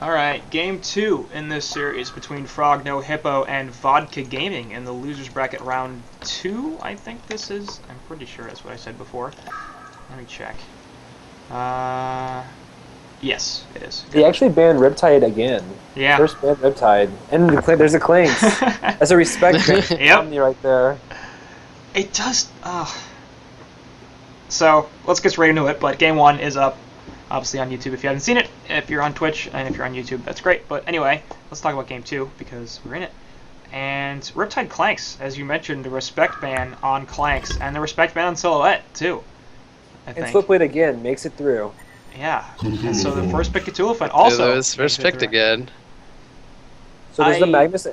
Alright, game 2 in this series between FnoH, Hippo, and Vodkagaming in the losers bracket round 2, I think this is. I'm pretty sure that's what I said before. Let me check. Yes, it is. They actually banned Riptide again. Yeah. First banned Riptide. And there's a Clinks. That's a respect ban Yep. on me right there. It does. So, let's get straight into it, but game 1 is up, obviously, on YouTube if you haven't seen it. If you're on Twitch and if you're on YouTube, that's great. But anyway, let's talk about game 2 because we're in it. And Riptide Clanks, as you mentioned, the respect ban on Clanks and the respect ban on Silhouette, too. I think. And Flipblade again makes it through. Yeah. And so the first pick Cthulhu also. It was first picked again. So there's a Magnus.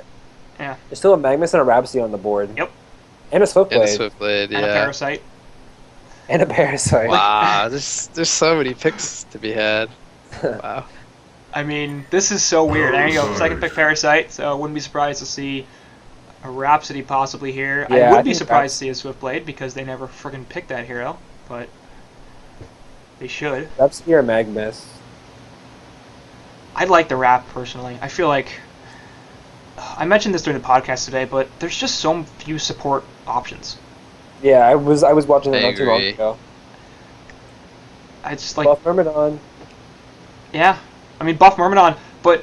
Yeah. There's still a Magnus and a Rhapsody on the board. Yep. And a Swiftblade. And a Swiftblade, yeah. And a Parasite. And a Parasite. Wow, there's so many picks to be had. Wow. I mean, this is so weird. There you go, second pick Parasite, so I wouldn't be surprised to see a Rhapsody possibly here. Yeah, I would be surprised to see a Swiftblade because they never friggin' picked that hero, but they should. Rhapsody or Magnus? I'd like the Rap, personally. I feel like... I mentioned this during the podcast today, but there's just so few support options. Yeah, I was watching it not too long ago. I just like... Buff Myrmidon. Yeah. I mean, buff Myrmidon, but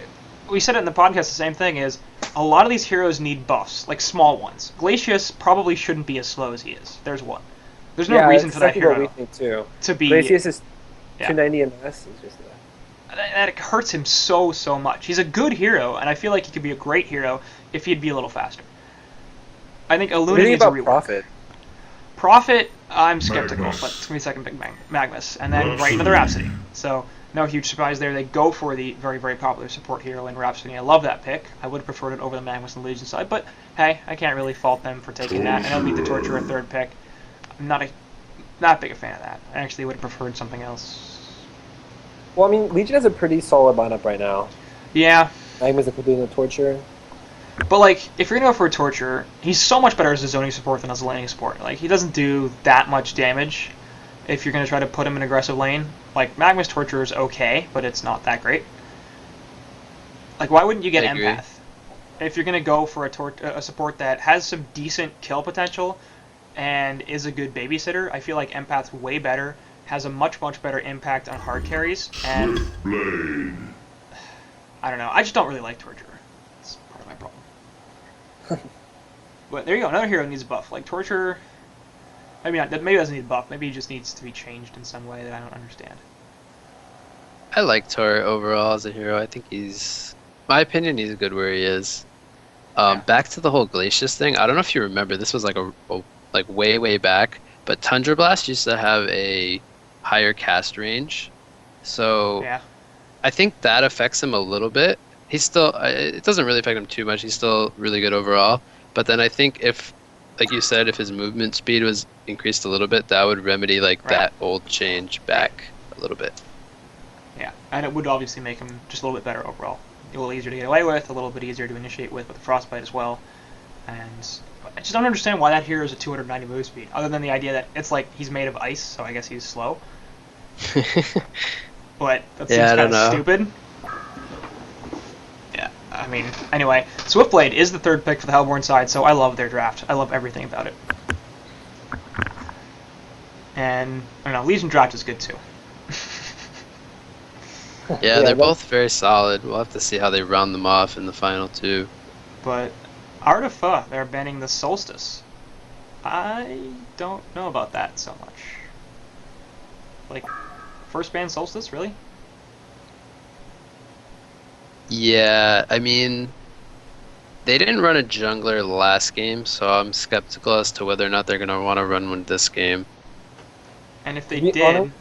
we said it in the podcast, the same thing is, a lot of these heroes need buffs, like small ones. Glacius probably shouldn't be as slow as he is. There's one. There's no reason for that hero to be... Glacius is 290 MS. It's just that hurts him so much. He's a good hero, and I feel like he could be a great hero if he'd be a little faster. I think Eluna needs a rework. Prophet? Prophet, I'm skeptical, but it's going to be second pick Magnus, and then right into the Rhapsody. So, no huge surprise there. They go for the very popular support hero in Rhapsody. I love that pick. I would have preferred it over the Magnus and Legion side, but hey, I can't really fault them for taking that, and I'll beat the Torturer third pick. I'm not big a fan of that. I actually would have preferred something else. Well, I mean, Legion has a pretty solid lineup right now. Yeah. Magnus is doing the Torture. But, like, if you're going to go for a Torture, he's so much better as a zoning support than as a laning support. Like, he doesn't do that much damage if you're going to try to put him in aggressive lane. Like, Magnus Torture is okay, but it's not that great. Like, why wouldn't you get Empath? If you're going to go for a support that has some decent kill potential and is a good babysitter, I feel like Empath's way better, has a much better impact on hard carries, and... I don't know, I just don't really like Torture. That's part of my problem. But there you go, another hero needs a buff. Like, Torture... maybe he doesn't need a buff, maybe he just needs to be changed in some way that I don't understand. I like Tor overall as a hero. I think he's... my opinion, he's good where he is. Back to the whole Glacius thing, I don't know if you remember, this was like like way back, but Tundra Blast used to have a higher cast range, so yeah. I think that affects him a little bit. He's still, it doesn't really affect him too much, he's still really good overall, but then I think if, like you said, if his movement speed was increased a little bit, that would remedy like that old change back a little bit. Yeah, and it would obviously make him just a little bit better overall. A little easier to get away with, a little bit easier to initiate with the Frostbite as well, and I just don't understand why that hero is a 290 move speed, other than the idea that it's like he's made of ice, so I guess he's slow. But that seems kind of stupid. Yeah, I mean, anyway, Swiftblade is the third pick for the Hellborn side, so I love their draft. I love everything about it. And, I don't know, Legion draft is good too. Yeah, they're both very solid. We'll have to see how they round them off in the final two. But Art of Fa, they're banning the Solstice. I don't know about that so much. Like, first ban Solstice, really? Yeah, I mean, they didn't run a jungler last game, so I'm skeptical as to whether or not they're going to want to run one this game. And if they did,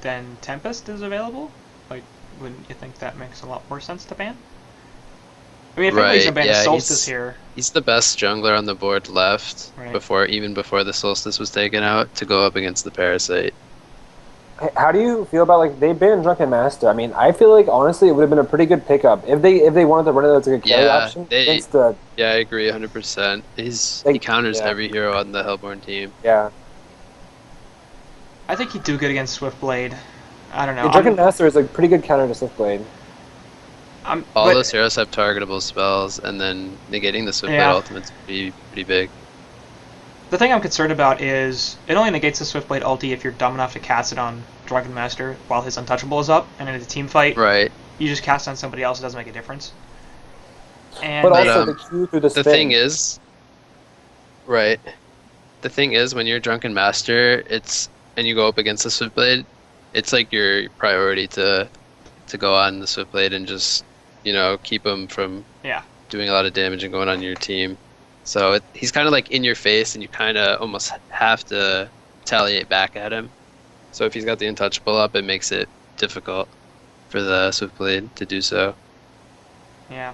then Tempest is available? Like, wouldn't you think that makes a lot more sense to ban? I mean, if anybody's going to ban Solstice here... he's the best jungler on the board left, even before the Solstice was taken out, to go up against the Parasite. How do you feel about, like, they banned Drunken Master? I mean, I feel like, honestly, it would have been a pretty good pickup. If they wanted to run it as like a carry option against the... Yeah, I agree 100%. He counters every hero on the Hellborn team. Yeah. I think he'd do good against Swiftblade. I don't know. Yeah, Drunken Master is a pretty good counter to Swiftblade. All those heroes have targetable spells, and then negating the Swiftblade ultimate's pretty big. The thing I'm concerned about is it only negates the Swiftblade ulti if you're dumb enough to cast it on Drunken Master while his Untouchable is up, and in a team fight, you just cast it on somebody else, it doesn't make a difference. And but also the Q through the spin. The thing is, the thing is, when you're Drunken Master, and you go up against the Swiftblade, it's like your priority to go on the Swiftblade and just, you know, keep him from doing a lot of damage and going on your team. So he's kind of like in your face, and you kind of almost have to retaliate back at him. So if he's got the Untouchable up, it makes it difficult for the Swiftblade to do so. Yeah.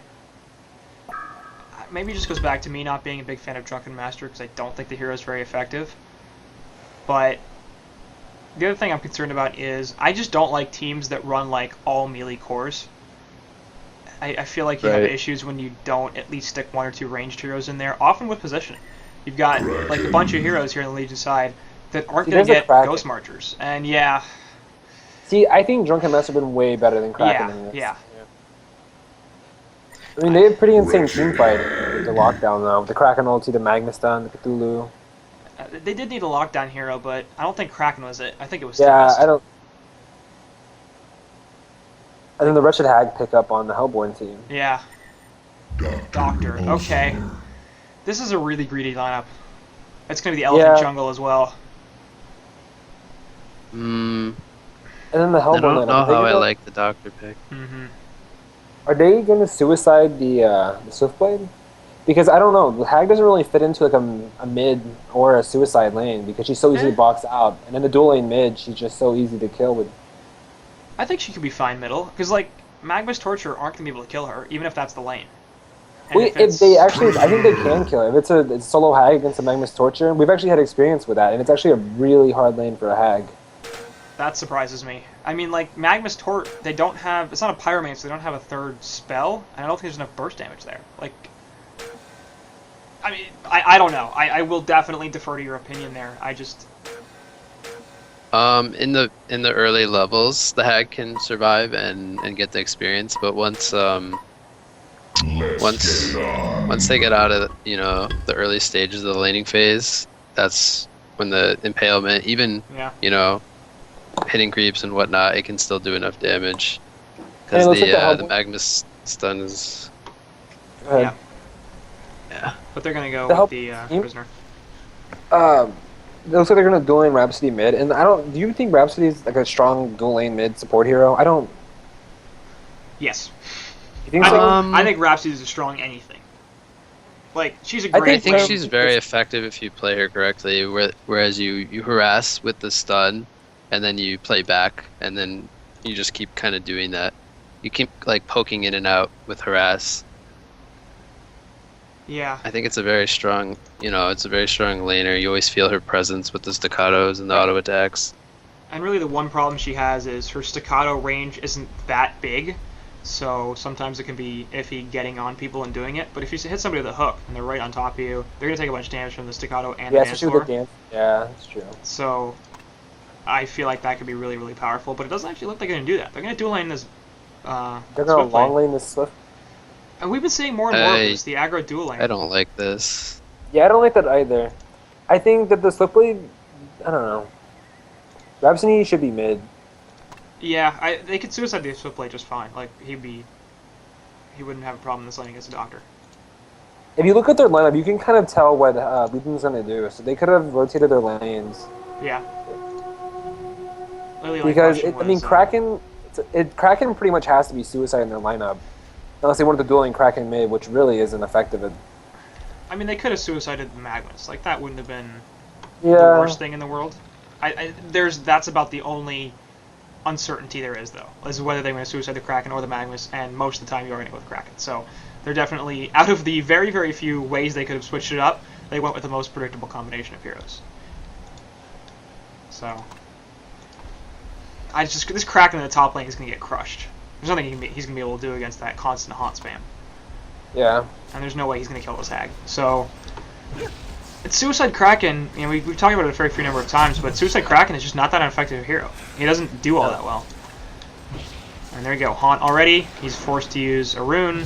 Maybe it just goes back to me not being a big fan of Drunken Master, because I don't think the hero is very effective. But the other thing I'm concerned about is I just don't like teams that run like all melee cores. I feel like you have issues when you don't at least stick 1 or 2 ranged heroes in there, often with position. You've got like a bunch of heroes here on the Legion side that aren't going to get Ghost Marchers, and See, I think Drunken Master have been way better than Kraken in this. Yeah. I mean, they had a pretty insane team fight with the lockdown though. With the Kraken ulti, the Magma stun, the Cthulhu. They did need a lockdown hero, but I don't think Kraken was it. I think it was Tempest. I don't. And then the Wretched Hag pickup on the Hellborn team. Yeah. Doctor. Okay. This is a really greedy lineup. It's going to be the Elephant Jungle as well. And then the Hellborn lineup. I don't know how I like the Doctor pick. Are they going to suicide the Swiftblade? Because I don't know, the Hag doesn't really fit into like a mid or a suicide lane because she's so easily boxed out. And in the dual lane mid, she's just so easy to kill with. I think she could be fine middle, because like Magma's Torture aren't going to be able to kill her, even if that's the lane. If they actually, I think they can kill her. If it's a solo Hag against a Magma's Torture, we've actually had experience with that, and it's actually a really hard lane for a Hag. That surprises me. I mean, like, Magma's Tort, they don't have, it's not a Pyromancer, so they don't have a third spell, and I don't think there's enough burst damage there. Like, I mean, I don't know. I will definitely defer to your opinion there. I just... In the early levels, the Hag can survive and get the experience, but once they get out of, you know, the early stages of the laning phase, that's when the impalement, even you know, hitting creeps and whatnot, it can still do enough damage because the Magma stun is. Yeah. But they're gonna go with the prisoner. It looks like they're gonna dual lane Rhapsody mid, and I don't. Do you think Rhapsody is like a strong dual lane mid support hero? I don't. Yes. You think so? I think Rhapsody is a strong anything. Like, she's a great. I think she's very effective if you play her correctly. Whereas you harass with the stun, and then you play back, and then you just keep kind of doing that. You keep like poking in and out with harass. Yeah. I think it's a very strong, you know, it's a very strong laner. You always feel her presence with the staccatos and the auto attacks. And really the one problem she has is her staccato range isn't that big, so sometimes it can be iffy getting on people and doing it. But if you hit somebody with a hook and they're right on top of you, they're going to take a bunch of damage from the staccato and the dance floor. Yeah, that's true. So I feel like that could be really, really powerful, but it doesn't actually look like they're going to do that. They're going to dual lane this they're going to long lane this Swift. And we've been seeing more and more of this, the aggro dual lane. I don't like this. Yeah, I don't like that either. I think that the Swiftblade, I don't know. Rhapsody should be mid. Yeah, they could suicide the Swiftblade just fine. Like, he wouldn't have a problem in this lane against a Doctor. If you look at their lineup, you can kind of tell what Luton's going to do. So they could have rotated their lanes. Yeah. Because, Kraken pretty much has to be suicide in their lineup. Unless they wanted to dual lane Kraken mid, which really isn't effective. I mean, they could have suicided the Magmas. Like, that wouldn't have been the worst thing in the world. That's about the only uncertainty there is, though, is whether they're going to suicide the Kraken or the Magmas, and most of the time you are going to go with Kraken. So they're definitely, out of the very, very few ways they could have switched it up, they went with the most predictable combination of heroes. So, this Kraken in the top lane is going to get crushed. There's nothing he's going to be able to do against that constant haunt spam. Yeah. And there's no way he's going to kill this Hag. So, it's Suicide Kraken, you know, we've talked about it a very few number of times, but Suicide Kraken is just not that effective a hero. He doesn't do all that well. And there you go. HoN already. He's forced to use a rune.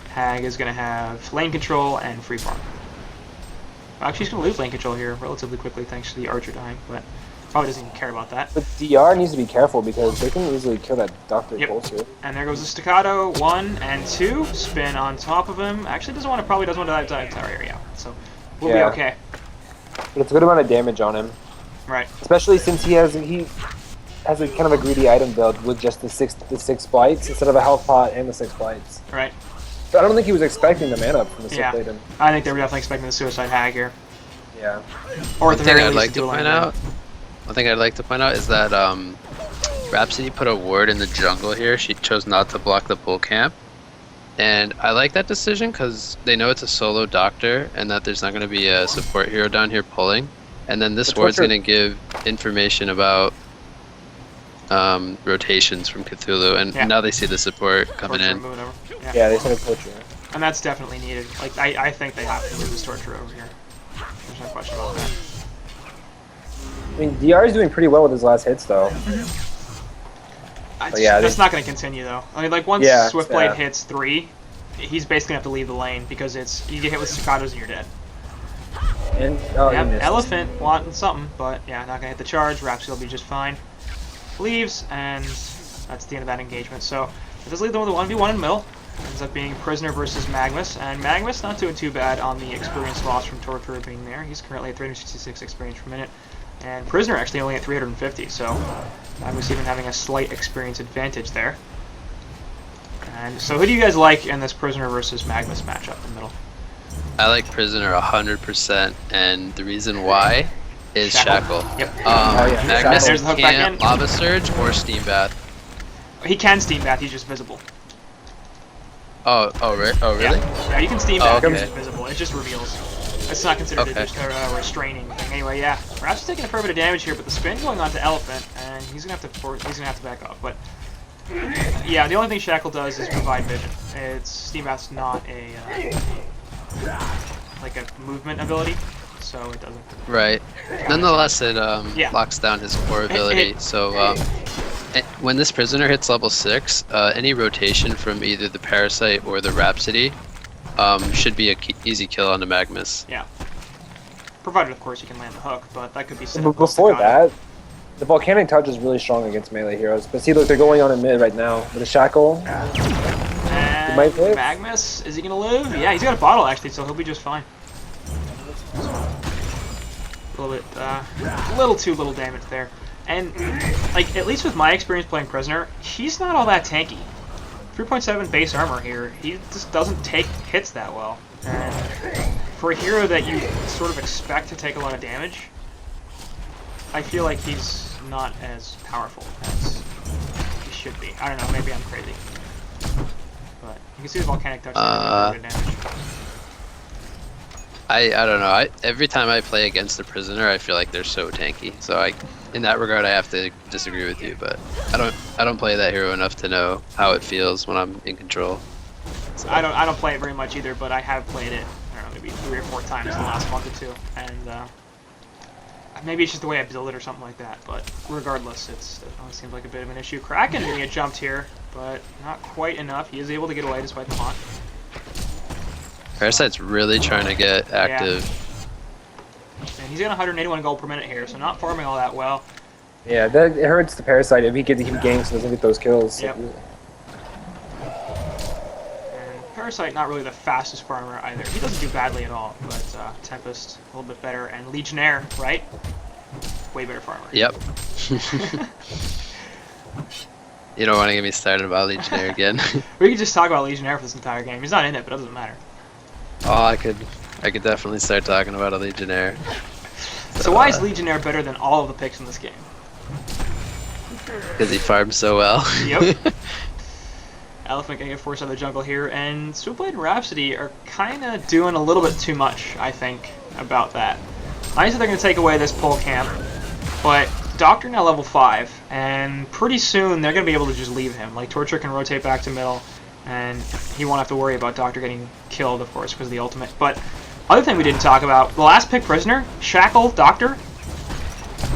Hag is going to have lane control and free farm. Actually, he's going to lose lane control here relatively quickly thanks to the archer dying, but probably doesn't even care about that. But DR needs to be careful because they can easily kill that Doctor closer. And there goes the staccato. 1 and 2. Spin on top of him. Actually, probably doesn't want to dive tower area. So we'll be okay. But it's a good amount of damage on him. Right. Especially since he has a kind of a greedy item build with just the six blights instead of a health pot and the 6 blights. Right. So I don't think he was expecting the mana from the Swift Blade. I think they were definitely expecting the suicide hag here. Yeah. Or at the very least, one thing I'd like to point out is that Rhapsody put a ward in the jungle here. She chose not to block the bull camp. And I like that decision because they know it's a solo doctor and that there's not going to be a support hero down here pulling. And then this ward's going to give information about rotations from Cthulhu, and now they see the support coming in. Yeah, they sent a torture. And that's definitely needed. Like, I think they have to move this torture over here. There's no question about that. I mean, DR is doing pretty well with his last hits, though. That's not going to continue, though. I mean, like, once Swiftblade hits 3, he's basically going to have to leave the lane, because you get hit with staccatos and you're dead. And, Elephant wanting something, but yeah, not going to hit the charge. Rhapsody will be just fine. Leaves, and that's the end of that engagement. So it does leave them with a 1v1 in the middle. Ends up being Prisoner versus Magmus, and Magmus not doing too bad on the experience loss from Torturer being there. He's currently at 366 experience per minute, and Prisoner actually only at 350, so Magmus even having a slight experience advantage there. And so who do you guys like in this Prisoner versus Magmus matchup in the middle? I like Prisoner 100%, and the reason why is Shackle. Yep. Magmus can't Lava Surge or Steam Bath. He can Steam Bath, he's just visible. Oh, really? Yeah, you can Steam Bath, okay. he's just visible. It just reveals. It's not considered a restraining thing. Anyway, yeah. Perhaps taking a fair bit of damage here, but the spin going on to Elephant, and he's gonna have to back off. But yeah, the only thing Shackle does is provide vision. Steam Bath's not like a movement ability, so it doesn't. Right. Nonetheless, it locks down his core ability. So when this Prisoner hits level 6, any rotation from either the Parasite or the Rhapsody should be an easy kill on the Magmus. Yeah. Provided, of course, you can land the hook, but that could be set up. Before that, the Volcanic Touch is really strong against melee heroes. But see, look, they're going on in mid right now with a Shackle. And Magmus, is he gonna live? Yeah, he's got a bottle actually, so he'll be just fine. A little too little damage there. And like, at least with my experience playing Prisoner, he's not all that tanky. 3.7 base armor here. He just doesn't take hits that well. And for a hero that you sort of expect to take a lot of damage, I feel like he's not as powerful as he should be. I don't know, maybe I'm crazy. But you can see the Volcanic Touch doing good damage. I don't know. Every time I play against the Prisoner, I feel like they're so tanky. So in that regard, I have to disagree with you. But I don't play that hero enough to know how it feels when I'm in control. So. I don't play it very much either, but I have played it. I don't know, maybe 3 or 4 times in the last month or 2, and maybe it's just the way I build it or something like that. But regardless, it seems like a bit of an issue. Kraken getting it jumped here, but not quite enough. He is able to get away despite the haunt. Parasite's really trying to get active. And he's got 181 gold per minute here, so not farming all that well. Yeah, it hurts the Parasite if he ganks and doesn't get those kills. Yep. And Parasite not really the fastest farmer either. He doesn't do badly at all, but Tempest a little bit better, and Legionnaire, right? Way better farmer. Yep. You don't want to get me started about Legionnaire again. We could just talk about Legionnaire for this entire game. He's not in it, but it doesn't matter. Oh, I could definitely start talking about a Legionnaire. So why is Legionnaire better than all of the picks in this game? Because he farms so well. Yep. Elephant gonna get forced out of the jungle here, and Swiftblade and Rhapsody are kind of doing a little bit too much, I think, about that. I said they're gonna take away this pole camp, but Doctor now level 5, and pretty soon they're gonna be able to just leave him. Like, Torture can rotate back to middle, and he won't have to worry about Doctor getting killed, of course, because of the ultimate. But other thing we didn't talk about, the last pick Prisoner, Shackle, Doctor.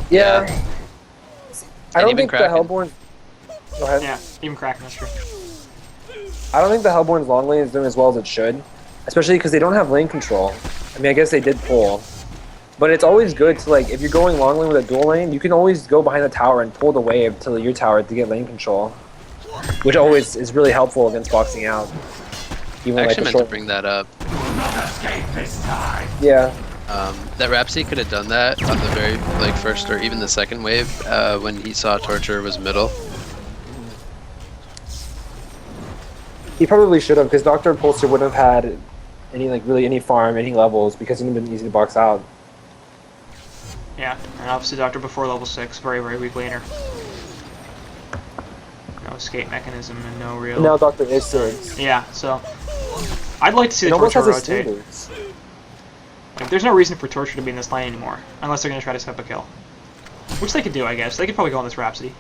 Yeah. I don't think the Hellborn... Go ahead. Yeah, even Kraken, that's true. I don't think the Hellborn's long lane is doing as well as it should, especially because they don't have lane control. I mean, I guess they did pull, but it's always good to, like, if you're going long lane with a dual lane, you can always go behind the tower and pull the wave to your tower to get lane control, which always is really helpful against boxing out. Even I like actually the meant to short. bring that up. Yeah. That Rhapsody could have done that on the very first or even the second wave when he saw Torture was middle. He probably should have, because Dr. Repulsor wouldn't have had any really any farm, any levels, because it would have been easy to box out. Yeah, and obviously Doctor before level 6, very, very weak laner. No escape mechanism and no real... And now Dr. is 6. Yeah, so... I'd like to see It the almost Torture has his rotate. standards. Like, there's no reason for Torture to be in this lane anymore, unless they're going to try to set up a kill. Which they could do, I guess. They could probably go on this Rhapsody.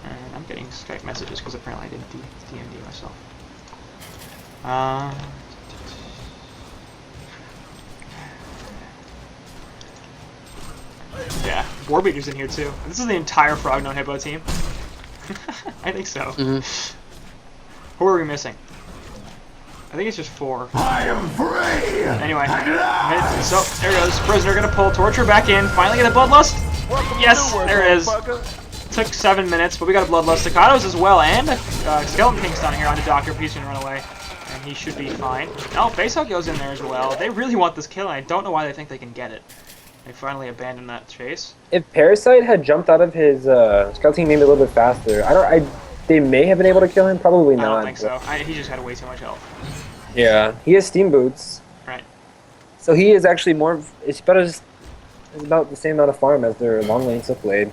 And I'm getting Skype messages because apparently I didn't DMD myself. Yeah, Warbeater's in here too. This is the entire FnoH Hippo team. I think so. Who are we missing? I think it's just 4. I am free! Anyway, so there goes. Prisoner gonna pull Torture back in. Finally get a Bloodlust. Yes, there it is. Took 7 minutes, but we got a Bloodlust. Staccatos as well, and a Skeleton King's down here onto Doctor. He's gonna run away, and he should be fine. No, Facehug goes in there as well. They really want this kill, and I don't know why they think they can get it. They finally abandoned that chase. If Parasite had jumped out of his Skeleton maybe a little bit faster, they may have been able to kill him. Probably not. I don't think so. He just had way too much health. Yeah, he has Steam Boots. Right. So he is actually more. It's about the same amount of farm as their long lane Silk Blade,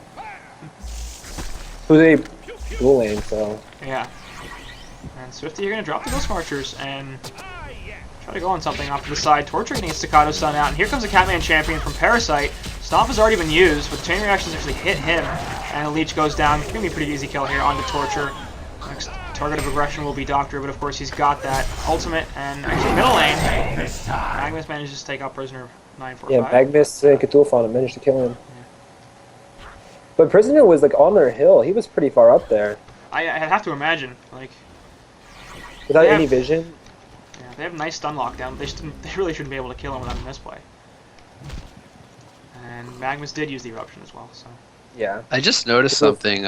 who they dual lane. So. Yeah. And Swifty, you're gonna drop the Ghost Marchers and try to go on something off to the side. Torture getting a Staccato stun out, and here comes a Catman champion from Parasite. Stomp has already been used, but Chain Reactions actually hit him, and a Leech goes down. It's gonna be a pretty easy kill here onto Torture. Next target of aggression will be Doctor, but of course he's got that ultimate, and actually middle lane, Magnus manages to take out Prisoner 945. Yeah, Magnus and Cthulhu managed to kill him. Yeah. But Prisoner was on their hill. He was pretty far up there. I have to imagine, without any vision. Yeah, they have nice stun lockdown. They really shouldn't be able to kill him without a misplay. And Magnus did use the eruption as well, so. Yeah. I just noticed something.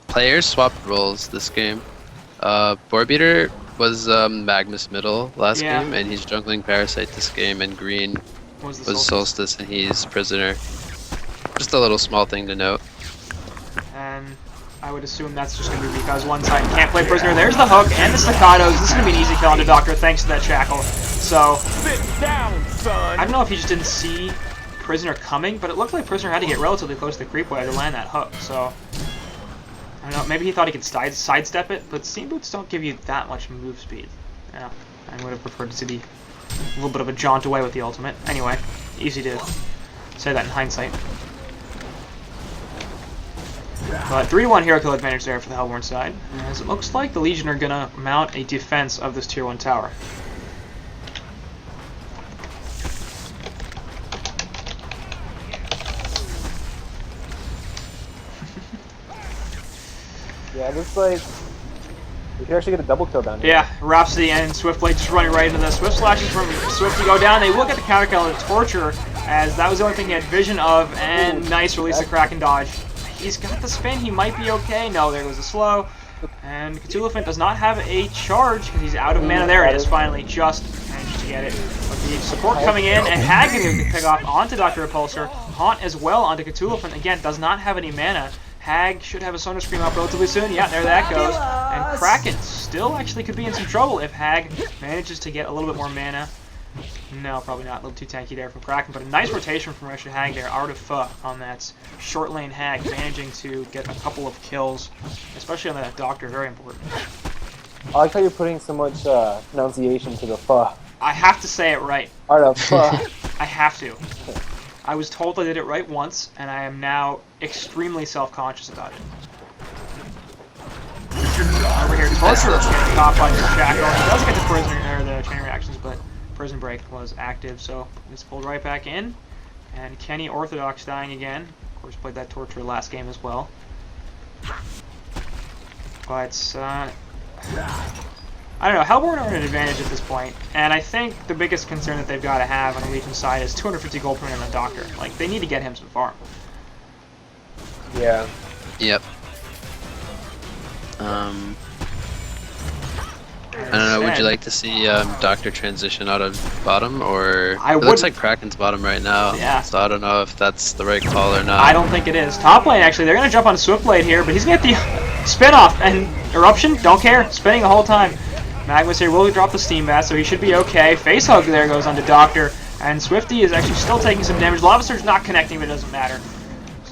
Players swapped roles this game. Warbeater was Magnus middle last game, and he's jungling Parasite this game, and Green was Solstice, and he's Prisoner. Just a little small thing to note. And I would assume that's just going to be because one side can't play Prisoner. There's the hook and the Staccatos. This is going to be an easy kill onto Doctor thanks to that Shackle. So, I don't know if he just didn't see Prisoner coming, but it looked like Prisoner had to get relatively close to the creep wave to land that hook. So, I don't know, maybe he thought he could sidestep it, but Steam Boots don't give you that much move speed. Yeah, I would have preferred to see a little bit of a jaunt away with the ultimate. Anyway, easy to say that in hindsight. But 3-1 hero kill advantage there for the Hellborn side, as it looks like the Legion are going to mount a defense of this tier 1 tower. Yeah, it looks like we could actually get a double kill down here. Yeah, Rhapsody and Swiftblade just running right into the Swift Slashes from Swifty go down. They will get the counter kill and Torture, as that was the only thing he had vision of, and nice release of Kraken dodge. He's got the spin, he might be okay. No, there goes the slow. And Cthulhu does not have a charge because he's out of mana. There it is, finally, just managed to get it. But the support coming in, and Hag going to pick off onto Dr. Repulsor. Haunt as well onto Cthulhu, again, does not have any mana. Hag should have a Sonar Scream up relatively soon. Yeah, there that goes. And Kraken still actually could be in some trouble if Hag manages to get a little bit more mana. No, probably not. A little too tanky there from Kraken, but a nice rotation from Russia Hag there. Out of FnoH on that short lane Hag, managing to get a couple of kills, especially on that Doctor. Very important. I like how you're putting so much pronunciation to the FnoH. I have to say it right. Art of FnoH. I have to. I was told I did it right once, and I am now extremely self-conscious about it. Over here, Torture gets caught by the Shackle. He does get the Prisoner or the Chain Reactions, but Prison Break was active, so it's pulled right back in. And Kenny Orthodox dying again. Of course, played that Torture last game as well. But, I don't know. Hellborn are at an advantage at this point, and I think the biggest concern that they've got to have on the Legion side is 250 gold per minute on Doctor. Like, they need to get him some farm. Yeah. Yep. I don't know, would you like to see Doctor transition out of bottom, or... I it looks wouldn't. like Kraken's bottom right now, Yeah. so I don't know if that's the right call or not. I don't think it is. Top lane, actually, they're going to jump on Swiftblade here, but he's going to get the spin-off, and Eruption, don't care, spinning the whole time. Magnus here will drop the Steam Bath, so he should be okay. Face Hug there goes onto Doctor, and Swifty is actually still taking some damage. Lava Surge not connecting, but it doesn't matter.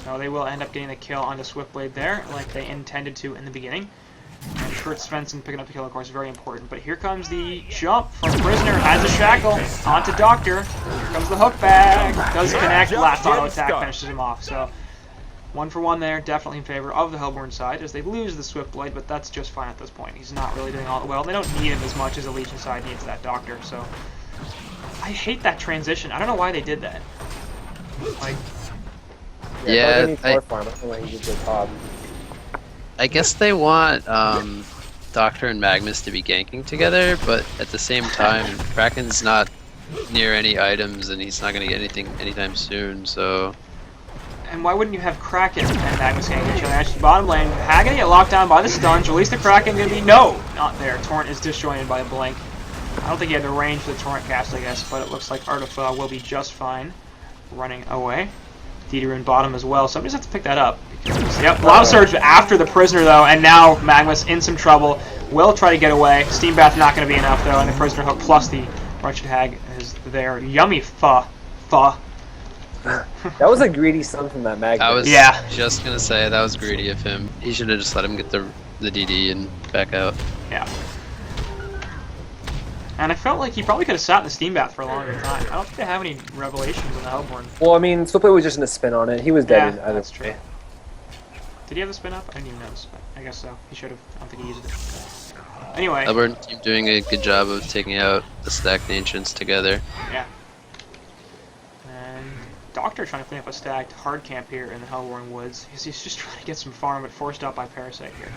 So they will end up getting the kill onto Swiftblade there, like they intended to in the beginning. And Kurt Svensson picking up the kill, of course, very important. But here comes the jump from Prisoner, has a shackle, onto Doctor. Here comes the hook bag, does connect, last auto attack finishes him off. So 1 for 1 there, definitely in favor of the Hellborn side, as they lose the Swiftblade, but that's just fine at this point. He's not really doing all that well. They don't need him as much as the Legion side needs that Doctor, so... I hate that transition. I don't know why they did that. Like... Yeah, I don't know why he did the top. I guess they want Doctor and Magnus to be ganking together, but at the same time, Kraken's not near any items, and he's not going to get anything anytime soon, so... And why wouldn't you have Kraken and Magnus ganking each other? Actually, bottom lane, Hag gonna get locked down by the stuns, release the Kraken, gonna be... No! Not there. Torrent is disjointed by a blink. I don't think he had the range for the Torrent cast, I guess, but it looks like Artifa will be just fine running away. Dieter in bottom as well, so I'm just have to pick that up. Because, yep, Lava Surge after the Prisoner though, and now Magnus in some trouble. Will try to get away. Steam Bath not going to be enough though, and the Prisoner hook plus the Wretched Hag is there. Yummy pho. That was a greedy stun from that Magnus. I was Yeah. just going to say, that was greedy of him. He should have just let him get the DD and back out. Yeah. And I felt like he probably could have sat in the Steam Bath for a longer time. I don't think they have any revelations in the Hellborn. Well, I mean, Swiftblade was just in a spin on it. He was dead. Yeah, that's true. Did he have the spin up? I didn't even notice, but I guess so. He should have. I don't think he used it. Anyway. Hellborn team doing a good job of taking out the stacked ancients together. Yeah. And Doctor trying to clean up a stacked hard camp here in the Hellborn Woods. He's just trying to get some farm, but forced out by Parasite here.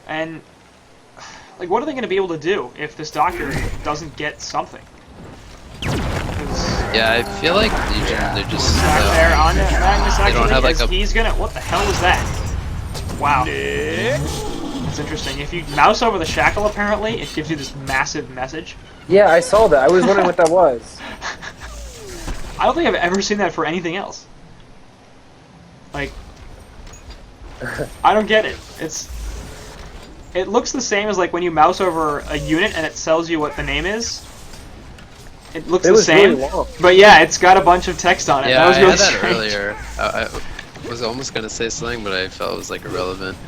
And, like, what are they going to be able to do if this Doctor doesn't get something? Yeah, I feel like Legion, they're just... Back there on Magnus they don't have, like, a... he's gonna... What the hell was that? Wow. That's interesting. If you mouse over the shackle, apparently, it gives you this massive message. Yeah, I saw that. I was wondering what that was. I don't think I've ever seen that for anything else. Like... I don't get it. It looks the same as like when you mouse over a unit and it tells you what the name is. It looks the same, really long. But yeah, it's got a bunch of text on it. Yeah, that was I really had that strange. earlier. I was almost gonna say something, but I felt it was like irrelevant.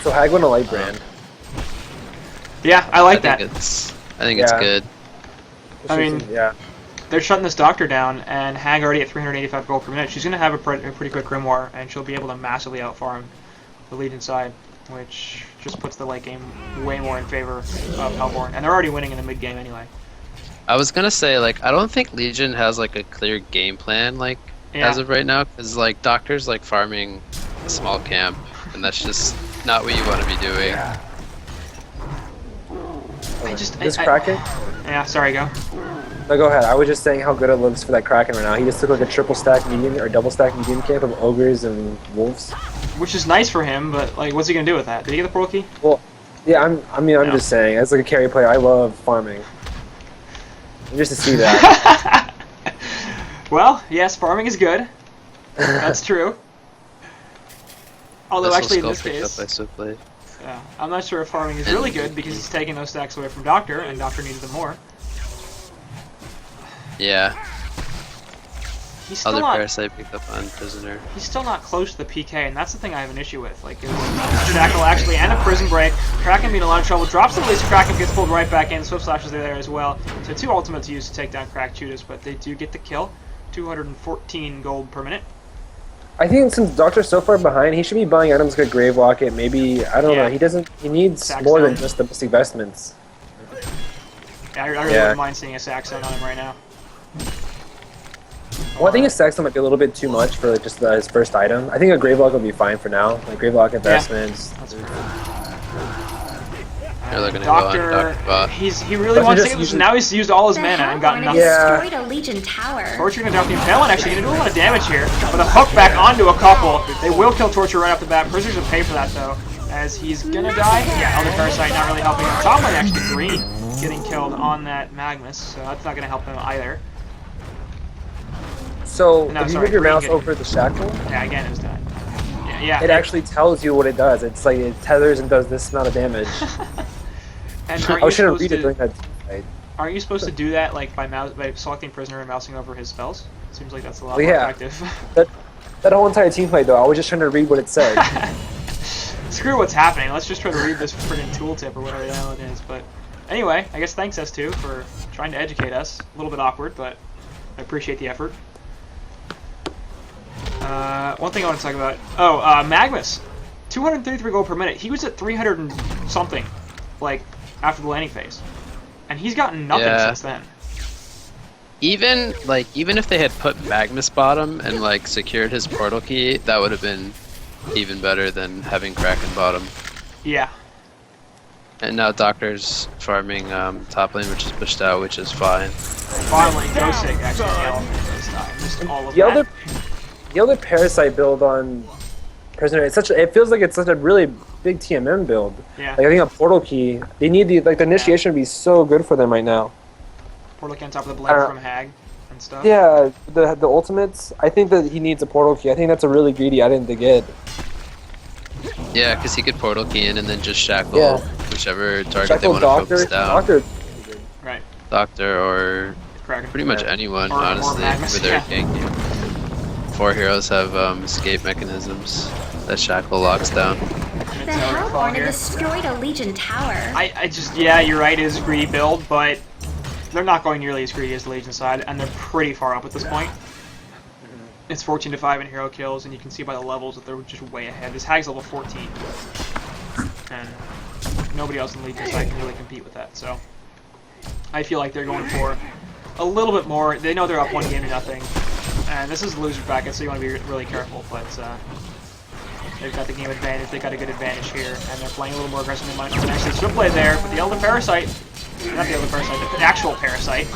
So Hag went a light brand. Yeah, I like that. I think it's good. I mean, yeah. They're shutting this Doctor down, and Hag already at 385 gold per minute. She's gonna have a pretty quick Grimoire, and she'll be able to massively outfarm the Legion side, which just puts the late game way more in favor of Hellborn. And they're already winning in the mid game anyway. I was gonna say, like, I don't think Legion has like a clear game plan, like, as of right now, because like Doctor's like farming a small camp, and that's just not what you want to be doing. This Kraken? Yeah, sorry, go. No, go ahead. I was just saying how good it looks for that Kraken right now. He just took like a triple stack medium or double stack medium camp of ogres and wolves. Which is nice for him, but like, what's he gonna do with that? Did he get the Pearl Key? Well, yeah. I'm just saying. As like a carry player, I love farming. And just to see that. Well, yes, farming is good. That's true. Although actually in this case, yeah, I'm not sure if farming is really good because he's taking those stacks away from Doctor, and Doctor needs them more. Yeah. He's still Other not, Parasite picked up on Prisoner. He's still not close to the PK, and that's the thing I have an issue with. Like, Shackle actually, and a Prison Break. Kraken being in a lot of trouble. Drops the release, Kraken gets pulled right back in. Swift Slash is there as well. So 2 ultimates used to take down Crack Judas, but they do get the kill. 214 gold per minute. I think since Doctor's so far behind, he should be buying items like a Grave Locket. Maybe, I don't know. He needs Sack more Zone. than just the Mystic Vestments. Yeah, I really wouldn't mind seeing a sack zone on him right now. Well, I think his Sexton might be a little bit too much for just his first item. I think a Gravelock would be fine for now. Like Gravelock investments. That's They're looking to Doctor, go on Doctor Bot. he really wants to get this. Now he's used all his mana and gotten nothing. Yeah. Destroyed a Legion tower. Torture gonna drop the Impale and actually gonna do a lot of damage here. But a hook back onto a couple. They will kill Torture right off the bat. Prisoner's gonna pay for that though, as he's gonna die. Yeah, Elder Parasite not really helping him. Top lane actually green getting killed on that Magnus, so that's not gonna help him either. So No, if you sorry, move your green mouse getting- over the shackle, Yeah, again, it was done. Yeah, it actually tells you what it does. It's like it tethers and does this amount of damage. And I was trying to read it during that fight. aren't you supposed to do that like by selecting prisoner and mousing over his spells? Seems like that's a lot Well, more yeah. effective. That whole entire team fight though, I was just trying to read what it said. Screw what's happening. Let's just try to read this friggin' tooltip or whatever the hell it is. But anyway, I guess thanks S2 for trying to educate us. A little bit awkward, but I appreciate the effort. One thing I want to talk about. Oh, Magnus. 233 gold per minute. He was at 300 and something, like, after the landing phase. And he's gotten nothing since then. Even if they had put Magnus bottom and like secured his portal key, that would have been even better than having Kraken bottom. Yeah. And now Doctor's farming top lane, which is pushed out, which is fine. Bottom lane, Ghostig actually the elephant this time. Just all of that. The other Parasite build on Prisoner, it feels like it's such a really big TMM build. Yeah. Like I think a portal key, they need the initiation would be so good for them right now. Portal key on top of the blend from Hag and stuff. Yeah, the ultimates. I think that he needs a portal key. I think that's a really greedy item to get. Yeah, because he could portal key in and then just shackle whichever target they Shackle want to focus down. Doctor. Right. Doctor or Kraken. pretty much anyone, Or honestly, Magnus, with their yeah. gank. 4 heroes have escape mechanisms that shackle locks down. The Hellborn have destroyed a Legion tower. I just, yeah, you're right, it is a greedy build, but they're not going nearly as greedy as the Legion side, and they're pretty far up at this point. It's 14 to 5 in hero kills, and you can see by the levels that they're just way ahead. This Hag's level 14, and nobody else in the Legion side can really compete with that, so I feel like they're going for a little bit more. They know they're up 1 game to nothing, and this is the loser bracket, so you want to be really careful, but they've got the game advantage, they've got a good advantage here, and they're playing a little more aggressive than mine. Actually, Switchblade there, but the Elder Parasite, not the Elder Parasite, the actual Parasite,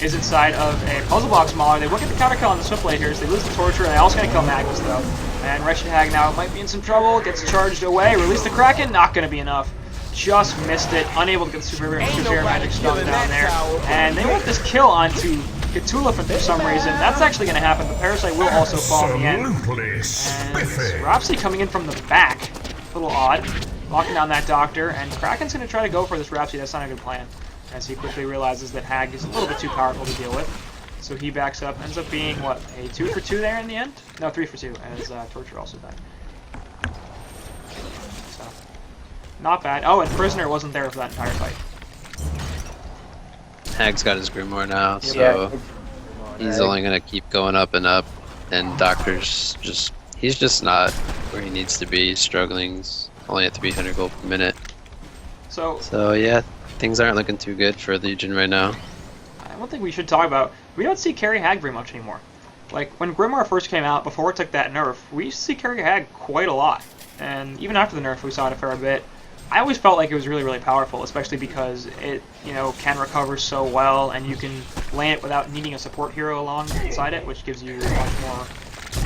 is inside of a Puzzle Box Mauler. They look at the counter kill on the Switchblade here, so they lose the Torture, and they also going to kill Magnus, though. And Wretched Hag now might be in some trouble, gets charged away, release the Kraken, not going to be enough. Just missed it, unable to get the Superior Magic Stone down there. And they want this kill onto Cthulhu for some reason. That's actually going to happen. The Parasite will also fall in the end. And Rhapsody coming in from the back. A little odd. Locking down that Doctor. And Kraken's going to try to go for this Rhapsody. That's not a good plan, as he quickly realizes that Hag is a little bit too powerful to deal with. So he backs up. Ends up being, what, a 2 for 2 there in the end? No, 3 for 2, as Torture also died. So, not bad. Oh, and Prisoner wasn't there for that entire fight. Hag's got his Grimoire now, so he's only going to keep going up and up. And Doctor's he's just not where he needs to be. He's struggling. He's only at 300 gold per minute. So yeah, things aren't looking too good for Legion right now. One thing we should talk about, we don't see Carry Hag very much anymore. Like, when Grimoire first came out, before it took that nerf, we used to see Carry Hag quite a lot. And even after the nerf, we saw it a fair bit. I always felt like it was really, really powerful, especially because it, can recover so well, and you can lane it without needing a support hero alongside it, which gives you much more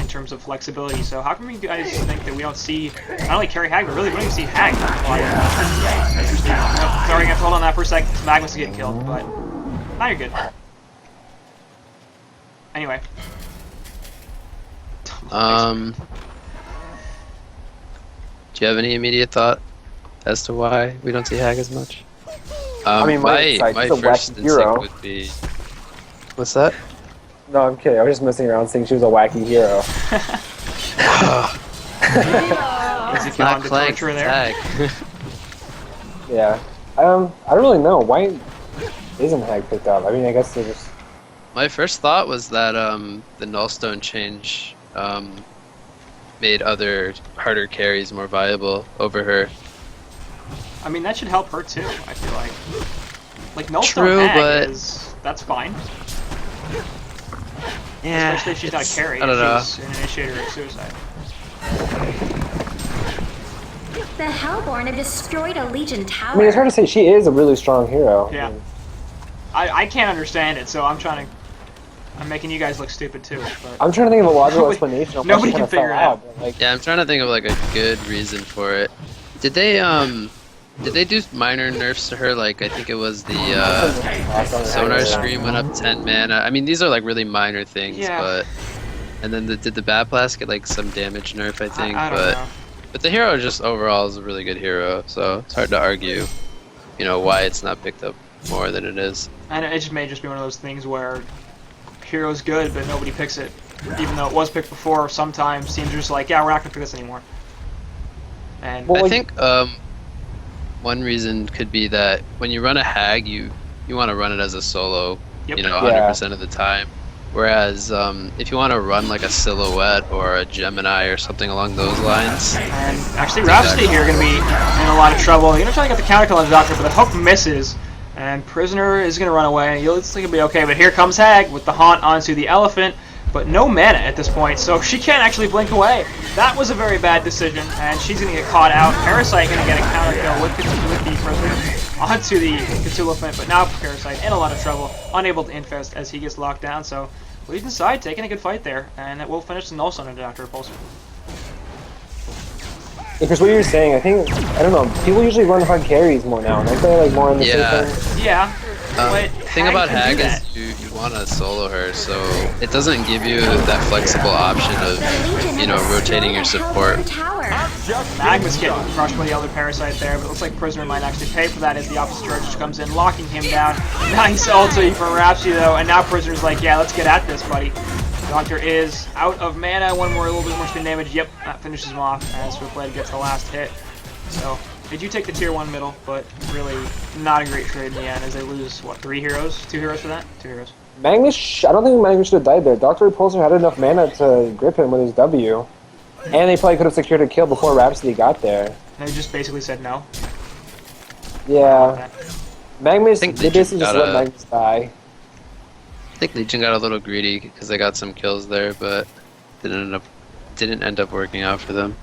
in terms of flexibility. So how come you guys think that we don't see not only Carry Hag, but really we don't even see Hag? Interesting. Nope, sorry, I got to hold on that for a sec. Magnus is getting killed, but now you're good. Anyway. Do you have any immediate thought as to why we don't see Hag as much? I mean, my first instinct would be. What's that? No, I'm kidding. I was just messing around saying she was a wacky hero. Is he killing the Torture there? Yeah. I don't really know. Why isn't Hag picked up? I mean, I guess they're just... My first thought was that the Nullstone change made other harder carries more viable over her. I mean, that should help her too, I feel like. Like, True, Nullstone Hag but... that's fine. Yeah, Especially if she's not carried. I don't know. She's an initiator of suicide. The Hellborn have destroyed a Legion tower. I mean, it's hard to say. She is a really strong hero. Yeah. I mean, I can't understand it, so I'm trying to... I'm making you guys look stupid too. But I'm trying to think of a logical Nobody- explanation. Of why nobody she can kinda fell figure it out. but, like, Yeah, I'm trying to think of like a good reason for it. Did they do minor nerfs to her? Like I think it was the sonar screen went up 10 mana. I mean these are like really minor things, Yeah. but and then did the Bat Blast get like some damage nerf? I think, I don't know. but the hero just overall is a really good hero, so it's hard to argue, you know, why it's not picked up more than it is. And it just may just be one of those things where hero's good, but nobody picks it. Even though it was picked before, sometimes teams are just like, yeah, we're not going to pick this anymore. And Well, I think one reason could be that when you run a hag, you want to run it as a solo, Yep. you know, 100% of the time. Whereas if you want to run like a silhouette or a Gemini or something along those lines, And actually, Rhapsody here going to be in a lot of trouble. You're going to try to get the counter kill on the Doctor, but the hook misses. And Prisoner is going to run away. You'll think it'll be okay, but here comes Hag with the haunt onto the elephant, but no mana at this point, so she can't actually blink away. That was a very bad decision, and she's going to get caught out. Parasite going to get a counter kill with the Prisoner onto the Cthulhu, but now Parasite in a lot of trouble, unable to infest as he gets locked down. So Legion side taking a good fight there, and it will finish the null on it after Repulsor. because what you're saying, I don't know. People usually run hard carries more now. Don't they like more in the Yeah. safe thing? Yeah. the thing about can do Hag that. is you want to solo her, so it doesn't give you that flexible option of, you know, rotating your support. Magma's getting crushed by the other Parasite there, but it looks like Prisoner might actually pay for that as the opposite charge comes in, locking him down. Nice ulti from Rhapsody though, and now Prisoner's like, yeah, let's get at this, buddy. Doctor is out of mana, one more, a little bit more spin damage. Yep, that finishes him off as Swiftblade gets the last hit. So, they do take the tier 1 middle, but really not a great trade in the end as they lose, what, 3 heroes? 2 heroes for that? 2 heroes. Magnus, I don't think Magnus should have died there. Dr. Repulsor had enough mana to grip him with his W. And they probably could have secured a kill before Rhapsody got there. And they just basically said no. Yeah. Magnus, I think they they basically just just let gotta- Magnus die. I think Legion got a little greedy because they got some kills there, but didn't end up working out for them.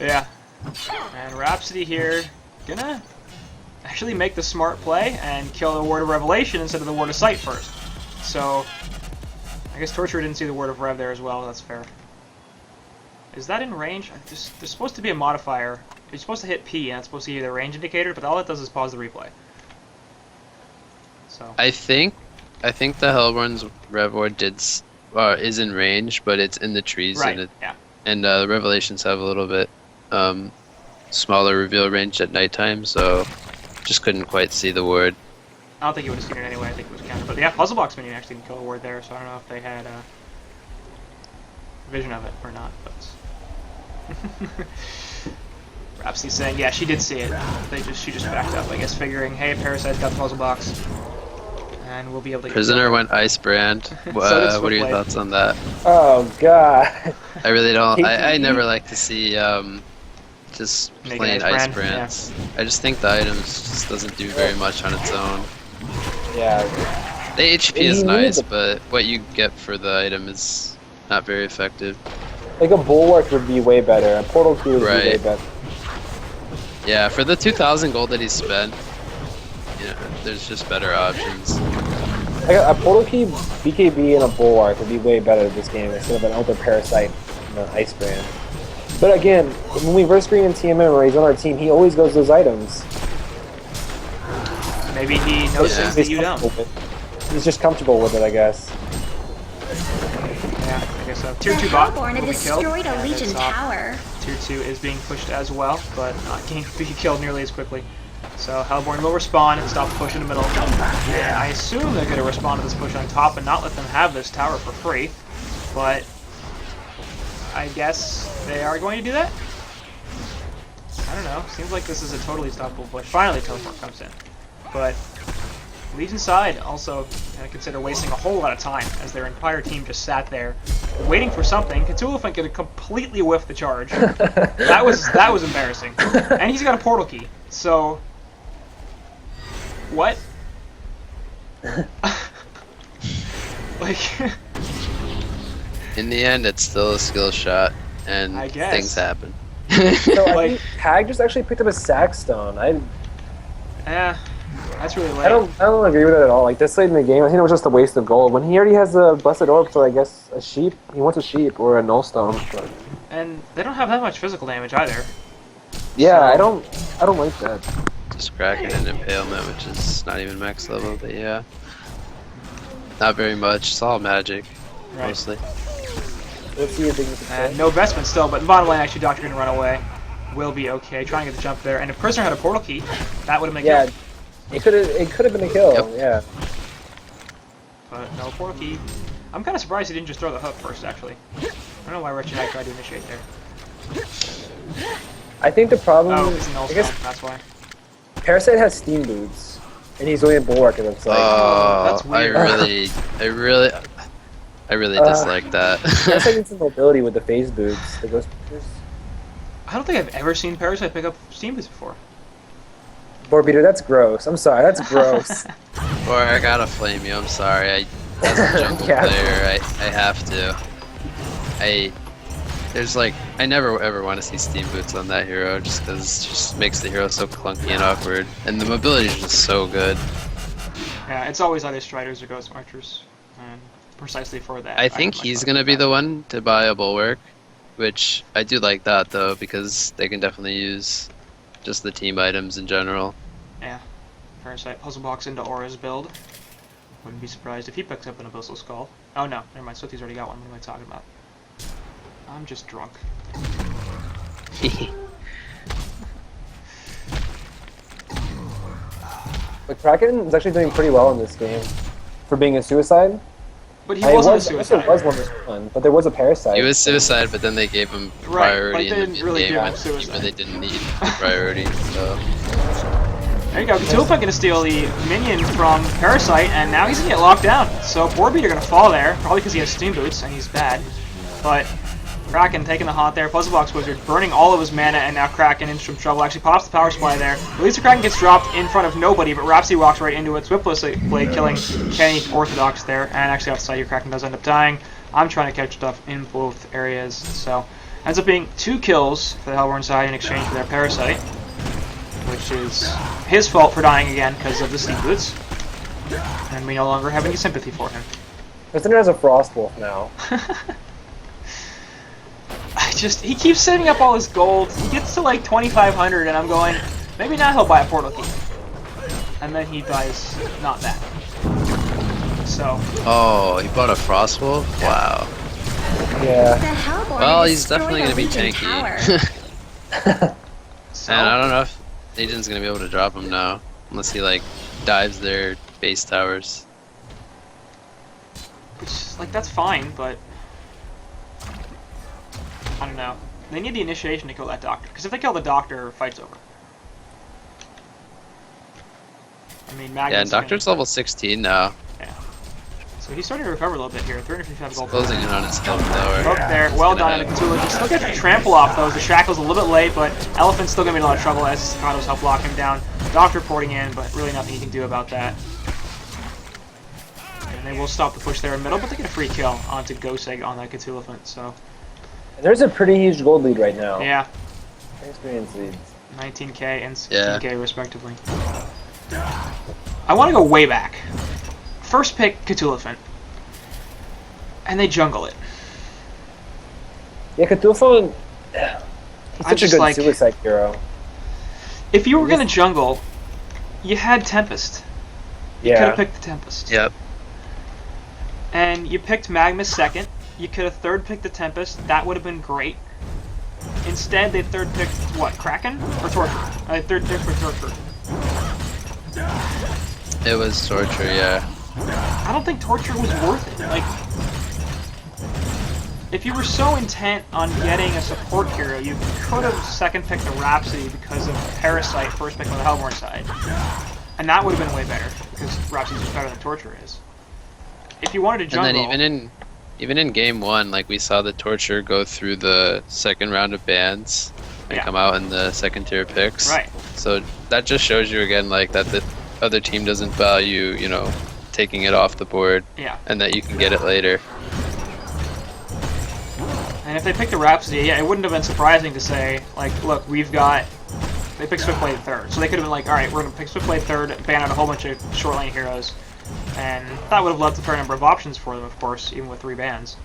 Yeah. And Rhapsody here gonna actually make the smart play and kill the Word of Revelation instead of the Word of Sight first. So, I guess Torture didn't see the Word of Rev there as well, that's fair. Is that in range? There's supposed to be a modifier. You're supposed to hit P and it's supposed to give you the range indicator, but all it does is pause the replay. So, I think the Hellborn's Revward is in range, but it's in the trees, right, yeah. and the Revelations have a little bit smaller reveal range at nighttime, so just couldn't quite see the word. I don't think you would have seen it anyway, I think it was counted. But yeah, Puzzle Box Minion actually can kill a word there, so I don't know if they had vision of it or not, but... Rhapsody saying, yeah, she did see it. She just backed up, I guess, figuring, hey, Parasite's got the puzzle box. And we'll be able to get Prisoner went Ice Brand. did What are your Swiftblade. thoughts on that? Oh, God. I really don't. I KTE? never like to see just Naked plain Ice Ice Brand, Brands. I just think the items just doesn't do very much on its own. Yeah. The HP You is need nice, the- but what you get for the item is not very effective. Like a Bulwark would be way better. A Portal Key would be way Right. better. Yeah, for the 2,000 gold that he spent, yeah, there's just better options. Like a Portal Key, BKB, and a Bulwark would be way better this game instead of an Elder Parasite and an Ice Brand. But again, when we verse Green and TMM or he's on our team, he always goes those items. Maybe he knows Yeah. things that you don't. comfortable with it. He's just comfortable with it, I guess. Yeah, I guess so. Tier The 2 bot Hellborn will have be killed. destroyed a and Legion it's off. tower. Tier 2 is being pushed as well, but not getting be killed nearly as quickly. So Hellborn will respawn and stop the push in the middle. And I assume they're going to respond to this push on top and not let them have this tower for free. But I guess they are going to do that? I don't know. Seems like this is a totally stoppable push. Finally, teleport comes in. But Legion side also consider wasting a whole lot of time as their entire team just sat there waiting for something. Cthulhu could completely whiff the charge. that was embarrassing. And he's got a portal key. So what? Like, In the end, it's still a skill shot, and I guess. things happen. So I Like- think Hag just actually picked up a Sackstone. yeah, that's really late. I don't agree with it at all. Like this late in the game, I think it was just a waste of gold. When he already has a Blessed Orb for, I guess, a sheep, he wants a sheep or a Nullstone. But And they don't have that much physical damage either. yeah, So- I don't like that. Just Kraken and Impalement, which is not even max level, but yeah. Not very much. It's all magic, Right. mostly. Let's see if they can And no Vestment still, but in the bottom lane, actually, Doctor can run away. Will be okay. Trying to get the jump there. And if Prisoner had a portal key, that would have made Yeah, kill. it could have been a kill. Yep. Yeah. But no portal key. I'm kind of surprised he didn't just throw the hook first, actually. I don't know why Wretched Knight tried to initiate there. I think the problem. Oh, it's an I Nullstone, guess that's why. Parasite has Steam Boots, and he's only a Bulwark. It looks like. that's weird. I really dislike that. Parasite needs some mobility with the phase boots. The Ghost Boots. I don't think I've ever seen Parasite pick up Steam Boots before. Borbeater, that's gross. I'm sorry, that's gross. Or I gotta flame you. I'm sorry. As a jungle Yeah. player, I have to. There's like I never ever want to see Steam Boots on that hero just because it just makes the hero so clunky and awkward, and the mobility is just so good. Yeah, it's always either Striders or Ghost Archers. And precisely for that. I think much he's prefer gonna be that. the one to buy a Bulwark, which I do like that though because they can definitely use just the team items in general. Yeah. Parasite Puzzle Box into Aura's build. Wouldn't be surprised if he picks up an Abyssal Skull. Oh no, never mind. Swifty's already got one. What am I talking about? I'm just drunk. But Kraken is actually doing pretty well in this game for being a suicide. But he I wasn't a guess suicide. there was one this one, but there was a Parasite. He was suicide, but then they gave him Right, priority but they in the didn't really game give him when suicide. they didn't need the priority. So There you go. Cthulhu gonna steal the minion from Parasite, and now he's gonna get locked down. So Borbeater gonna fall there, probably because he has Steam Boots and he's bad. But Kraken taking the haunt there. Puzzle Box Wizard burning all of his mana, and now Kraken in some trouble. Actually pops the power supply there. At least the Kraken gets dropped in front of nobody, but Rhapsody walks right into it. Swiftblade Blade killing Kenny Orthodox there, and actually outside here Kraken does end up dying. I'm trying to catch stuff in both areas, so ends up being 2 kills for the Hellborn side in exchange for their Parasite, which is his fault for dying again because of the Steam Boots, and we no longer have any sympathy for him. Prisoner has a Frost Wolf now. He keeps saving up all his gold. He gets to like 2,500, and I'm going, maybe now he'll buy a portal key. And then he buys not that. So, oh, he bought a Frostwolf? Wow. Yeah. The Hellborn Well, has he's definitely destroyed gonna a be Legion tanky. tower. so And I don't know if Legion's gonna be able to drop him now, unless he like dives their base towers. which, like, that's fine, but I don't know. They need the initiation to kill that doctor, because if they kill the doctor, fight's over. I mean, Magnus. Yeah, and Doctor's level 16 now. So he's starting to recover a little bit here. 355 gold. Closing in on his health tower. Hook there, well done on the Cthulhu. Just still gets the trample off though. The Shackle's a little bit late, but Elephant's still gonna be in a lot of trouble as Staccatos help lock him down. Doctor porting in, but really nothing he can do about that. And they will stop the push there in middle, but they get a free kill onto Goseg on that Cthulhu, so And there's a pretty huge gold lead right now. yeah, Experience leads. 19k and 16k respectively. I want to go way back. First pick Cthulhu, and they jungle it. Yeah, Cthulhu. He's I'm such a just good like- suicide hero. If you were gonna jungle, you had Tempest. You could Yeah. have picked the Tempest. Yep. And you picked Magnus second. You could have third picked the Tempest. That would have been great. Instead, they third picked what? Kraken or Torture? Third pick for Torture. It was torture, yeah. I don't think Torture was worth it. Like, if you were so intent on getting a support hero, you could have second picked the Rhapsody because of Parasite first pick on the Hellborn side, and that would have been way better because Rhapsody's just better than Torture is. If you wanted to jungle, And then even in game 1, like we saw the torture go through the second round of bans and Yeah. come out in the second tier picks. right? So that just shows you again like that the other team doesn't value, taking it off the board, Yeah. and that you can get it later. And if they picked a Rhapsody, yeah, it wouldn't have been surprising to say, like, look, we've got... They picked Swiftblade third. So they could have been like, alright, we're going to pick Swiftblade third, ban out a whole bunch of short lane heroes. And that would have left a fair number of options for them, of course, even with 3 bans.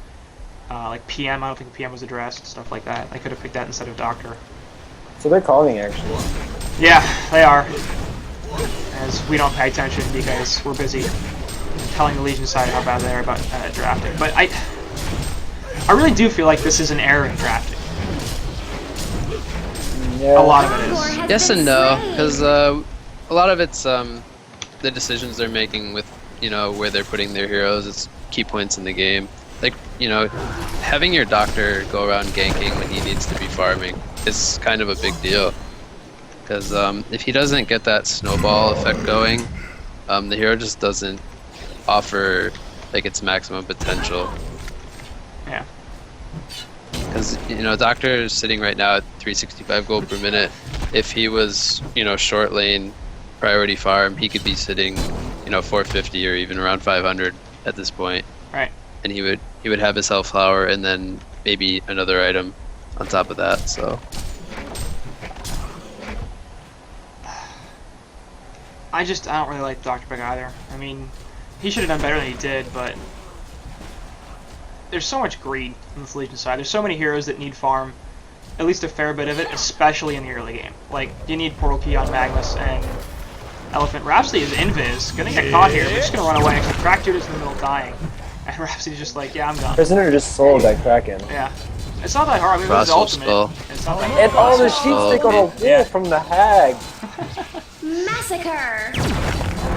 Like PM, I don't think PM was addressed, stuff like that. They could have picked that instead of Doctor. So they're calling, actually. Yeah, they are. As we don't pay attention because we're busy telling the Legion side how bad they are about drafting. But I really do feel like this is an error in drafting. Yeah. A lot of it is. Yes and no, because a lot of it's the decisions they're making with, you know, where they're putting their heroes. It's key points in the game. Like, you know, having your Doctor go around ganking when he needs to be farming is kind of a big deal. Because if he doesn't get that snowball effect going, the hero just doesn't offer like its maximum potential. Yeah. Because, you know, Doctor is sitting right now at 365 gold per minute. If he was, you know, short lane priority farm, he could be sitting, you know, 450 or even around 500 at this point. Right. And he would have his Hellflower and then maybe another item on top of that. So I don't really like Dr. Pick either. I mean, he should have done better than he did, but there's so much greed on this Legion side. There's so many heroes that need farm, at least a fair bit of it, especially in the early game. Like, you need Portal Key on Magnus and Elephant. Rhapsody is invis, gonna get caught here, but just gonna run away. Actually, Crack Dude is in the middle dying. And Rhapsody's just like, yeah, I'm done. Prisoner just sold that Kraken. Yeah. It's not that hard. I mean, it was ultimate. It's not that hard. And all the sheep stick on a wall Yeah. from the hag. Massacre!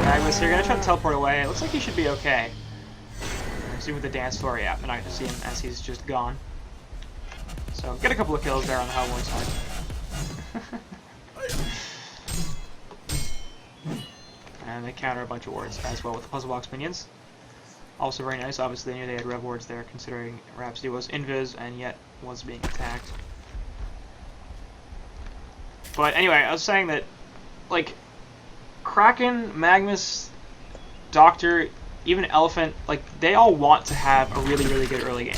Magnus, you're gonna try to teleport away. It looks like he should be okay. See with the dance floor, yeah, we're not gonna see him as he's just gone. So get a couple of kills there on the Hellborn side. And they counter a bunch of wards as well with the puzzle box minions. Also very nice. Obviously they knew they had rev wards there, considering Rhapsody was invis and yet was being attacked. But anyway, I was saying that, like, Kraken, Magnus, Doctor, even Elephant, like, they all want to have a really, really good early game.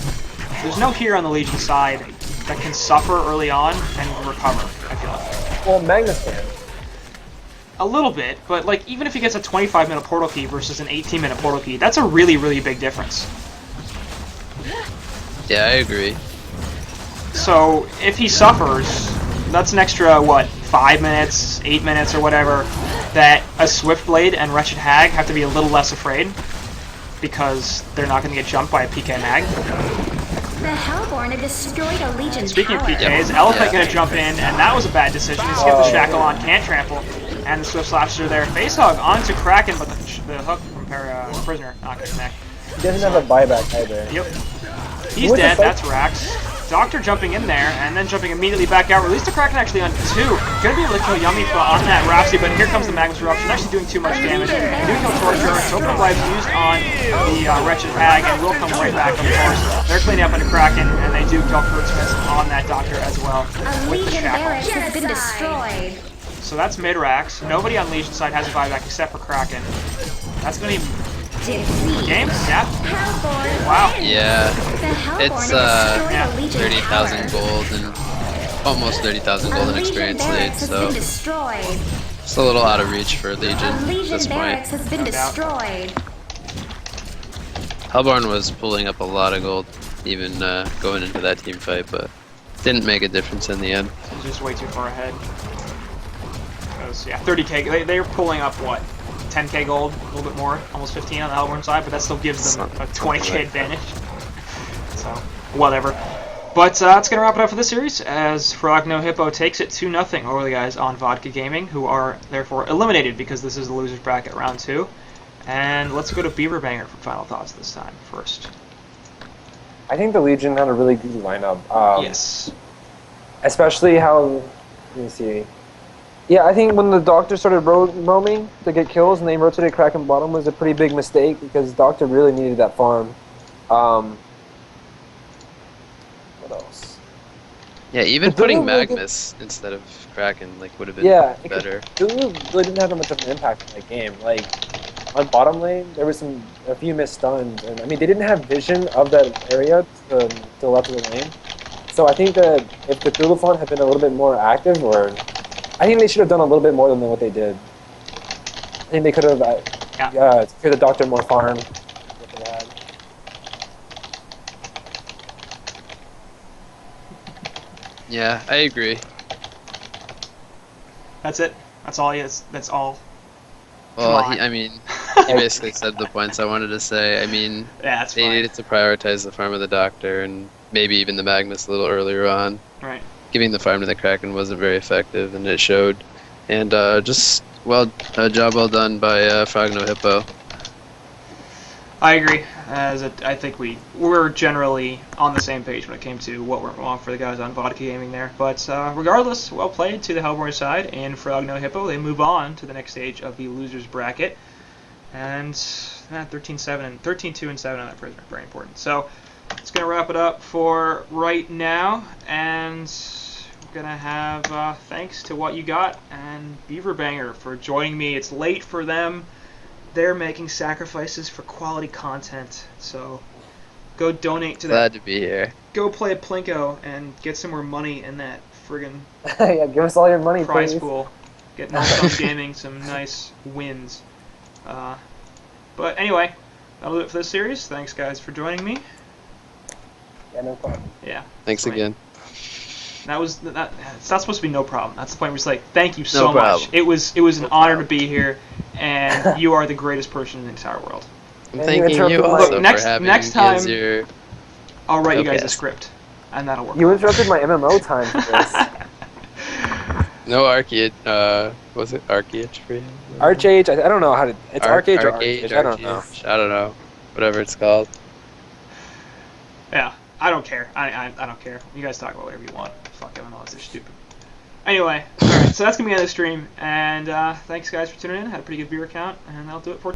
There's no hero on the Legion side that can suffer early on and recover, I feel like. Well, Magnus can. A little bit, but, like, even if he gets a 25-minute portal key versus an 18-minute portal key, that's a really, really big difference. yeah, I agree. So, if he suffers, that's an extra, what, 5 minutes, 8 minutes, or whatever, that a Swiftblade and Wretched Hag have to be a little less afraid, because they're not going to get jumped by a PK Mag. The Hellborn had destroyed a Legion Speaking of tower. PKs, Elephant going to jump in, and that was a bad decision. He's got the Shackle on, can't trample, and the Swift Slashes are there. Face Hug onto Kraken, but the hook from Prisoner not going to connect. He doesn't have a buyback either. Yep. He's dead, that's Rax. Doctor jumping in there, and then jumping immediately back out. Release the Kraken actually on 2. Gonna be able to kill Yummy on that Rhapsody, but here comes the Magnus Eruption, actually doing too much damage. Doing no torture, Token of Life used on the Wretched Hag, and will come right back, of course. They're cleaning up into Kraken, and they do kill Fruitsmith on that Doctor as well, A with the Legion Shackle. barracks has been destroyed. So that's mid-Rax. Nobody on Legion side has a buyback except for Kraken. That's gonna be Defeat. game? Yeah. Hellborn Wow. wins. Yeah, The Hellborn it's destroyed yeah, a Legion 30,000 tower. gold and almost 30,000 A gold in Legion experience lead, barracks has so been destroyed. it's a little out of reach for A Legion at Legion this point. barracks has been No doubt. destroyed. Hellborn was pulling up a lot of gold, even going into that team fight, but didn't make a difference in the end. He's just way too far ahead. Because, yeah, 30k. They're pulling up, what, 10k gold? A little bit more. Almost 15 on the Hellborn side, but that still gives them a 20k advantage. So, whatever. But that's going to wrap it up for this series, as FnoH Hippo takes it 2-0 over the guys on Vodkagaming, who are therefore eliminated because this is the loser's bracket round 2. And let's go to Beaver Banger for final thoughts this time first. I think the Legion had a really good lineup. Yes. Especially how, let me see. Yeah, I think when the Doctor started roaming to get kills and they rotated Kraken bottom was a pretty big mistake because Doctor really needed that farm. What else? Yeah, even But putting Dulu really Magnus instead of Kraken like would have been better. Dulu really didn't have that much of an impact in that game. Like, on bottom lane, there was a few missed stuns, and I mean they didn't have vision of that area to the left of the lane. So I think that if the Thulafon had been a little bit more active, or I think they should have done a little bit more than what they did. I think they could have secured the Doctor more farm. What they had. Yeah, I agree. That's it. That's all he is. That's all. Well, Come on. I mean, he basically said the points I wanted to say. I mean, Yeah, that's they fine. needed to prioritize the farm of the Doctor and maybe even the Magnus a little earlier on. Right. Giving the farm to the Kraken wasn't very effective, and it showed. And just a job well done by FnoH Hippo. I agree. I think we're generally on the same page when it came to what went wrong for the guys on Vodkagaming there. But regardless, well played to the Hellborn side, and FnoH Hippo, they move on to the next stage of the losers bracket. And 13-7 and 13-2 and 7 on that prisoner, very important. So it's gonna wrap it up for right now, and we're gonna have thanks to What You Got and Beaverbanger for joining me. It's late for them. They're making sacrifices for quality content, so go donate to that. Glad to be here. Go play Plinko and get some more money in that friggin' Yeah, give us all your money, prize please. pool. Get HoN Gaming some nice wins. But anyway, that'll do it for this series. Thanks, guys, for joining me. Yeah, no problem. Yeah. Thanks right. again. It's not supposed to be no problem. That's the point where it's like, thank you so problem. much. It was an honor to be here, and you are the greatest person in the entire world. I'm And thanking you you interrupted also my- for having next me as time- your I'll write you guys a Okay. script, and that'll work. You interrupted my MMO time for this. no Archeage. Was it Archeage for you? Archage, I don't know how to. It's Archage or Archeage, Archage. I don't know. I don't know. Whatever it's called. Yeah, I don't care. I don't care. You guys talk about whatever you want. Fuck MMOs, they're stupid. Anyway, alright, so that's going to be the end of the stream, and thanks guys for tuning in. Had a pretty good viewer count, and that'll do it for